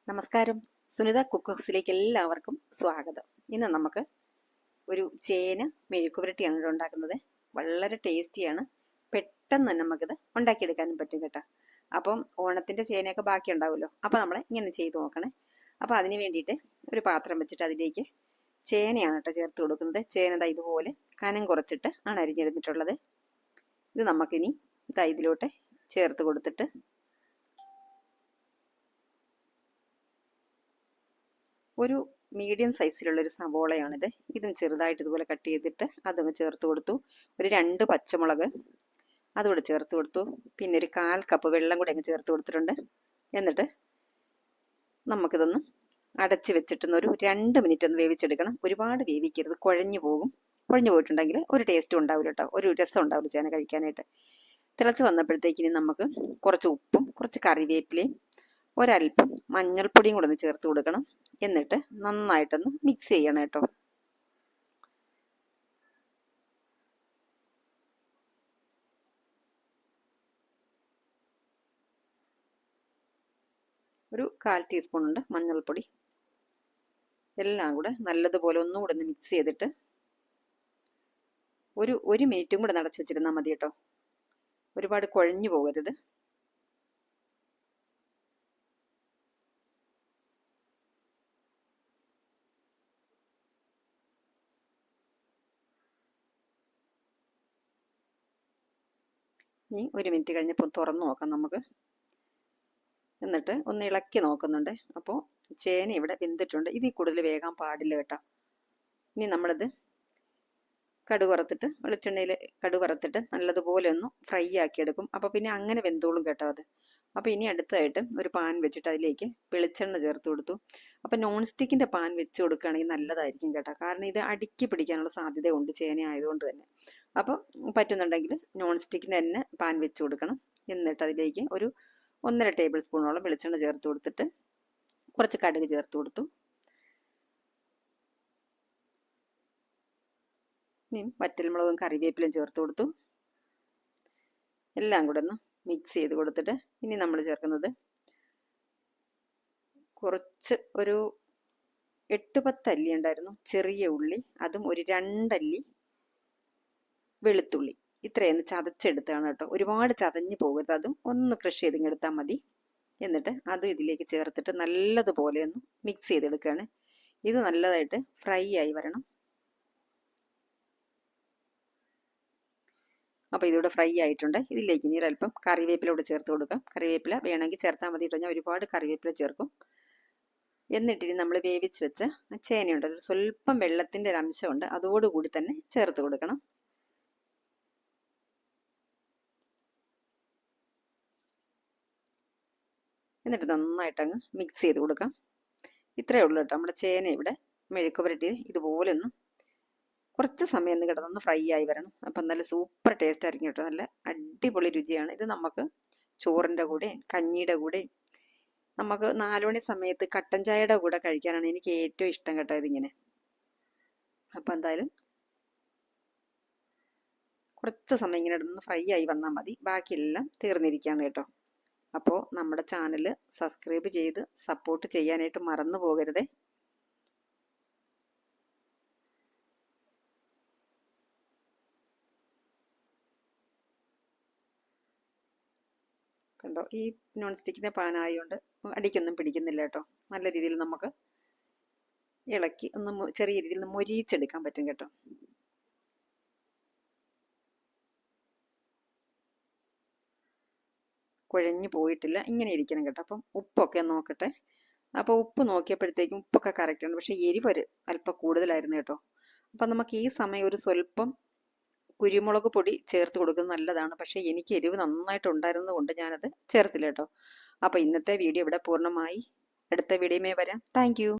നമസ്കാരം, സുനിത കുക്ക് ഹൗസിലേക്ക് എല്ലാവർക്കും സ്വാഗതം. ഇന്ന് നമുക്ക് ഒരു ചേന മെഴുക്കുപുരട്ടിയാണ് ഇവിടെ ഉണ്ടാക്കുന്നത്. വളരെ ടേസ്റ്റിയാണ്. പെട്ടെന്ന് തന്നെ നമുക്കിത് ഉണ്ടാക്കിയെടുക്കാനും പറ്റും കേട്ടോ. അപ്പം ഓണത്തിൻ്റെ ചേനയൊക്കെ ബാക്കി ഉണ്ടാവുമല്ലോ, അപ്പോൾ നമ്മൾ ഇങ്ങനെ ചെയ്ത് നോക്കണേ. അപ്പോൾ അതിന് വേണ്ടിയിട്ട് ഒരു പാത്രം വെച്ചിട്ട് അതിലേക്ക് ചേനയാണ് കേട്ടോ ചേർത്ത് കൊടുക്കുന്നത്. ചേന ഇതുപോലെ കനം കുറച്ചിട്ട് ആണ് അരിഞ്ഞെടുത്തിട്ടുള്ളത്. ഇത് നമുക്കിനി ഇതിലോട്ട് ചേർത്ത് കൊടുത്തിട്ട് ഒരു മീഡിയം സൈസിലുള്ളൊരു സവോളയാണിത്. ഇതും ചെറുതായിട്ട് ഇതുപോലെ കട്ട് ചെയ്തിട്ട് അതങ്ങ് ചേർത്ത് കൊടുത്തു. ഒരു 2 പച്ചമുളക് അതുകൂടെ ചേർത്ത് കൊടുത്തു. പിന്നെ ഒരു 1/4 കപ്പ് വെള്ളം കൂടെ അങ്ങ് ചേർത്ത് കൊടുത്തിട്ടുണ്ട്. എന്നിട്ട് നമുക്കിതൊന്ന് അടച്ച് വെച്ചിട്ടൊന്ന് ഒരു 2 മിനിറ്റ് ഒന്ന് വേവിച്ചെടുക്കണം. ഒരുപാട് വേവിക്കരുത്, കുഴഞ്ഞു പോകും. കുഴഞ്ഞു പോയിട്ടുണ്ടെങ്കിൽ ഒരു ടേസ്റ്റും ഉണ്ടാവില്ല കേട്ടോ, ഒരു രസം ഉണ്ടാവില്ല ചേന കഴിക്കാനായിട്ട്. തിളച്ച് വന്നപ്പോഴത്തേക്കിനി നമുക്ക് കുറച്ച് ഉപ്പും കുറച്ച് കറിവേപ്പിലയും ഒരൽപ്പം മഞ്ഞൾപ്പൊടിയും കൂടെ ഒന്ന് ചേർത്ത് കൊടുക്കണം. എന്നിട്ട് നന്നായിട്ടൊന്ന് മിക്സ് ചെയ്യണം കേട്ടോ. ഒരു 1/4 ടീസ്പൂൺ ഉണ്ട് മഞ്ഞൾപ്പൊടി. എല്ലാം കൂടെ നല്ലതുപോലെ ഒന്നുകൂടെ ഒന്ന് മിക്സ് ചെയ്തിട്ട് ഒരു മിനിറ്റും കൂടെ നടച്ച് വെച്ചിരുന്നാൽ മതി കേട്ടോ. ഒരുപാട് കുഴഞ്ഞു പോകരുത്. ഇനി 1 മിനിറ്റ് കഴിഞ്ഞപ്പോൾ തുറന്നു നോക്കാം നമുക്ക്. എന്നിട്ട് ഒന്ന് ഇളക്കി നോക്കുന്നുണ്ട്. അപ്പോൾ ചേന ഇവിടെ വെന്തിട്ടുണ്ട്. ഇതിൽ കൂടുതൽ വേകാൻ പാടില്ല കേട്ടോ. ഇനി നമ്മളിത് കടുക് വറുത്തിട്ട് വെളിച്ചെണ്ണയിൽ കടുക് വറുത്തിട്ട് നല്ലതുപോലെ ഒന്ന് ഫ്രൈ ആക്കി എടുക്കും. അപ്പോൾ പിന്നെ അങ്ങനെ വെന്തോളും കേട്ടോ അത്. അപ്പോൾ ഇനി അടുത്തായിട്ട് ഒരു പാൻ വെച്ചിട്ട് അതിലേക്ക് വെളിച്ചെണ്ണ ചേർത്ത് കൊടുത്തു. അപ്പോൾ നോൺ സ്റ്റിക്കിൻ്റെ പാൻ വെച്ച് കൊടുക്കുകയാണെങ്കിൽ നല്ലതായിരിക്കും കേട്ടോ. കാരണം ഇത് അടുക്കി പിടിക്കാനുള്ള സാധ്യതയുണ്ട് ചേന ആയതുകൊണ്ട് തന്നെ. അപ്പോൾ പറ്റുന്നുണ്ടെങ്കിൽ നോൺ സ്റ്റിക്കിൻ്റെ തന്നെ പാൻ വെച്ച് കൊടുക്കണം. എന്നിട്ട് അതിലേക്ക് ഒരു 1.5 ടേബിൾ സ്പൂണോളം വെളിച്ചെണ്ണ ചേർത്ത് കൊടുത്തിട്ട് കുറച്ച് കടുക് ചേർത്ത് കൊടുത്തു. ഇനി വറ്റൽമുളകും കറിവേപ്പിലും ചേർത്ത് കൊടുത്തു. എല്ലാം കൂടെ ഒന്ന് മിക്സ് ചെയ്ത് കൊടുത്തിട്ട് ഇനി നമ്മൾ ചേർക്കുന്നത് കുറച്ച് ഒരു 8-10 അല്ലി ഉണ്ടായിരുന്നു ചെറിയ ഉള്ളി, അതും ഒരു 2 അല്ലി വെളുത്തുള്ളി. ഇത്രയൊന്ന് ചതച്ചെടുത്താണ് കേട്ടോ. ഒരുപാട് ചതഞ്ഞ് പോകരുത്, അതും ഒന്ന് ക്രഷ് ചെയ്തിങ്ങെടുത്താൽ മതി. എന്നിട്ട് അത് ഇതിലേക്ക് ചേർത്തിട്ട് നല്ലതുപോലെ ഒന്ന് മിക്സ് ചെയ്തെടുക്കുകയാണ്. ഇത് നല്ലതായിട്ട് ഫ്രൈ ആയി വരണം. അപ്പോൾ ഇതിവിടെ ഫ്രൈ ആയിട്ടുണ്ട്. ഇതിലേക്ക് ഇനി ഒരല്പം കറിവേപ്പിലൂടെ ചേർത്ത് കൊടുക്കാം. കറിവേപ്പില വേണമെങ്കിൽ ചേർത്താൽ മതി കേട്ടോ. ഞാൻ ഒരുപാട് കറിവേപ്പില ചേർക്കും. എന്നിട്ടിനി നമ്മൾ വേവിച്ച് വെച്ച ചേനയുണ്ട്, ഒരു സ്വല്പം വെള്ളത്തിൻ്റെ ഒരു അംശമുണ്ട്, അതോടുകൂടി തന്നെ ചേർത്ത് കൊടുക്കണം. എന്നിട്ട് നന്നായിട്ടങ്ങ് മിക്സ് ചെയ്ത് കൊടുക്കാം. ഇത്രയേ ഉള്ളൂ കേട്ടോ. നമ്മുടെ ചേന ഇവിടെ മെഴുക്ക് പുരട്ടി ഇതുപോലെ ഒന്ന് കുറച്ച് സമയം ഒന്ന് കിടന്നൊന്ന് ഫ്രൈ ആയി വരണം. അപ്പം നല്ല സൂപ്പർ ടേസ്റ്റ് ആയിരിക്കും കേട്ടോ. നല്ല അടിപൊളി രുചിയാണ്. ഇത് നമുക്ക് ചോറിൻ്റെ കൂടെ കഞ്ഞിയുടെ കൂടെ നമുക്ക് 4 മണി സമയത്ത് കട്ടൻ ചായയുടെ കൂടെ കഴിക്കാനാണ് എനിക്ക് ഏറ്റവും ഇഷ്ടം കേട്ടോ ഇതിങ്ങനെ. അപ്പം എന്തായാലും കുറച്ച് സമയം ഇങ്ങനെ ഇടന്ന് ഫ്രൈ ആയി വന്നാൽ മതി. ബാക്കിയെല്ലാം തീർന്നിരിക്കുകയാണ് കേട്ടോ. അപ്പോൾ നമ്മുടെ ചാനൽ സബ്സ്ക്രൈബ് ചെയ്ത് സപ്പോർട്ട് ചെയ്യാനായിട്ട് മറന്നു പോകരുതേ. കണ്ടോ, ഈ നോൺ സ്റ്റിക്കിൻ്റെ പാനായതുകൊണ്ട് അടിക്കൊന്നും പിടിക്കുന്നില്ല കേട്ടോ. നല്ല രീതിയിൽ നമുക്ക് ഇളക്കി ഒന്ന് ചെറിയ രീതിയിൽ ഒന്ന് മൊരിയിച്ചെടുക്കാൻ പറ്റും കേട്ടോ. കുഴഞ്ഞു പോയിട്ടില്ല, ഇങ്ങനെ ഇരിക്കണം കേട്ടോ. അപ്പം ഉപ്പൊക്കെ നോക്കട്ടെ. അപ്പോൾ ഉപ്പ് നോക്കിയപ്പോഴത്തേക്കും ഉപ്പൊക്കെ കറക്റ്റാണ്, പക്ഷേ എരിവ് അല്പം കൂടുതലായിരുന്നു കേട്ടോ. അപ്പം നമുക്ക് ഈ സമയം ഒരു സ്വല്പം കുരുമുളക് പൊടി ചേർത്ത് കൊടുക്കുന്നത് നല്ലതാണ്. പക്ഷേ എനിക്ക് എരിവ് നന്നായിട്ടുണ്ടായിരുന്നത് കൊണ്ട് ഞാനത് ചേർത്തില്ല കേട്ടോ. അപ്പോൾ ഇന്നത്തെ വീഡിയോ ഇവിടെ പൂർണ്ണമായി. അടുത്ത വീഡിയോയുമായി വരാം. Thank you.